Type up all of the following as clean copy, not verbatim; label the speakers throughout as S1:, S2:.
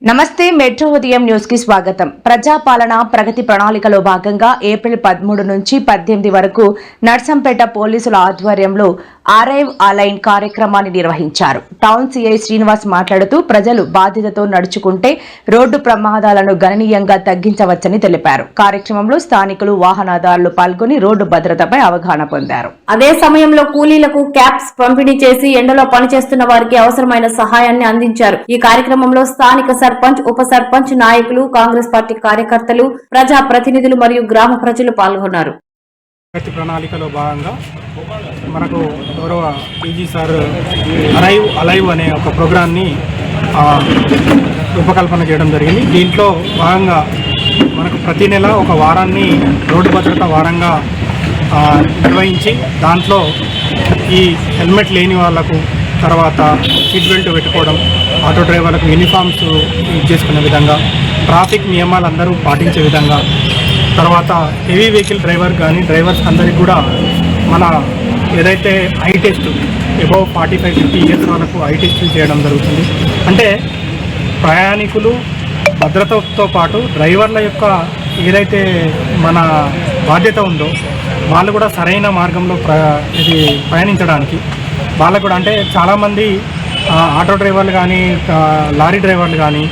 S1: నమస్తే మెట్రో ఉదయం న్యూస్ కి స్వాగతం. ప్రజాపాలన ప్రగతి ప్రణాళికలో భాగంగా ఏప్రిల్ 13 నుంచి 18 వరకు నర్సంపేట పోలీసుల ఆధ్వర్యంలో అరైవ్ అలైన్ కార్యక్రమాన్ని నిర్వహించారు. టౌన్ సిఐ శ్రీనివాస్ మాట్లాడుతూ ప్రజలు బాధ్యతతో నడుచుకుంటే రోడ్డు ప్రమాదాలను గణనీయంగా తగ్గించవచ్చని తెలిపారు. కార్యక్రమంలో స్థానికులు వాహనదారులు పాల్గొని రోడ్డు భద్రతపై అవగాహన పొందారు.
S2: అదే సమయంలో కూలీలకు క్యాప్స్ పంపిణీ చేసి ఎండలో పనిచేస్తున్న వారికి అవసరమైన సహాయాన్ని అందించారు. ఈ కార్యక్రమంలో స్థానిక సర్పంచ్, ఉప సర్పంచ్, నాయకులు, కాంగ్రెస్ పార్టీ కార్యకర్తలు, ప్రజా ప్రతినిధులు మరియు గ్రామ ప్రజలు పాల్గొన్నారు.
S3: ప్రగతి ప్రణాళికలో భాగంగా మనకు గౌరవ పీజీ సార్ అరైవ్ అలైవ్ అనే ఒక ప్రోగ్రాన్ని రూపకల్పన చేయడం జరిగింది. దీంట్లో భాగంగా మనకు ప్రతి నెల ఒక వారాన్ని రోడ్డు భద్రత వారంగా నిర్వహించి దాంట్లో ఈ హెల్మెట్ లేని వాళ్లకు, తర్వాత సీట్ బెల్ట్ పెట్టుకోవడం, ఆటో డ్రైవర్లకు యూనిఫామ్స్ యూజ్ చేసుకునే విధంగా, ట్రాఫిక్ నియమాలు అందరూ పాటించే విధంగా, తర్వాత హెవీ వెహికల్ డ్రైవర్స్ అందరికీ కూడా మన ఏదైతే ఐ టెస్ట్ అబౌవ్ 45-50 ఇయర్స్ వాళ్ళకు ఐ టెస్టులు చేయడం జరుగుతుంది. అంటే ప్రయాణికులు భద్రతతో పాటు డ్రైవర్ల యొక్క ఏదైతే మన బాధ్యత ఉందో వాళ్ళు కూడా సరైన మార్గంలో ప్రయాణించడానికి వాళ్ళకు కూడా, అంటే చాలామంది ఆటో డ్రైవర్లు కానీ లారీ డ్రైవర్లు కానీ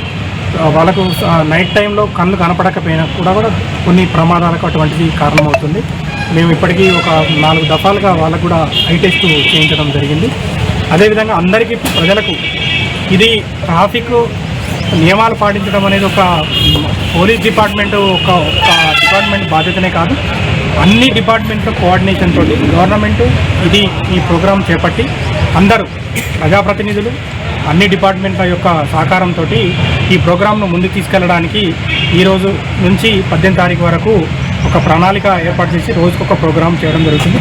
S3: వాళ్ళకు నైట్ టైంలో కళ్ళు కనపడకపోయినా కూడా కొన్ని ప్రమాదాలకు అటువంటిది కారణమవుతుంది. మేము ఇప్పటికీ ఒక 4 దఫాలుగా వాళ్ళకు కూడా ఐ టెస్ట్ చేయించడం జరిగింది. అదేవిధంగా అందరికీ ప్రజలకు ఇది ట్రాఫిక్ నియమాలు పాటించడం అనేది ఒక పోలీస్ డిపార్ట్మెంట్ ఒక డిపార్ట్మెంట్ బాధ్యతనే కాదు, అన్ని డిపార్ట్మెంట్ల కోఆర్డినేషన్ తోటి గవర్నమెంట్ ఈ ప్రోగ్రాం చేపట్టి అందరూ ప్రజాప్రతినిధులు అన్ని డిపార్ట్మెంట్ల యొక్క సహకారంతో ఈ ప్రోగ్రాంను ముందుకు తీసుకెళ్లడానికి ఈ రోజు నుంచి 18 తారీఖు వరకు ఒక ప్రణాళిక ఏర్పాటు చేసి రోజుకొక ప్రోగ్రాం చేయడం జరుగుతుంది.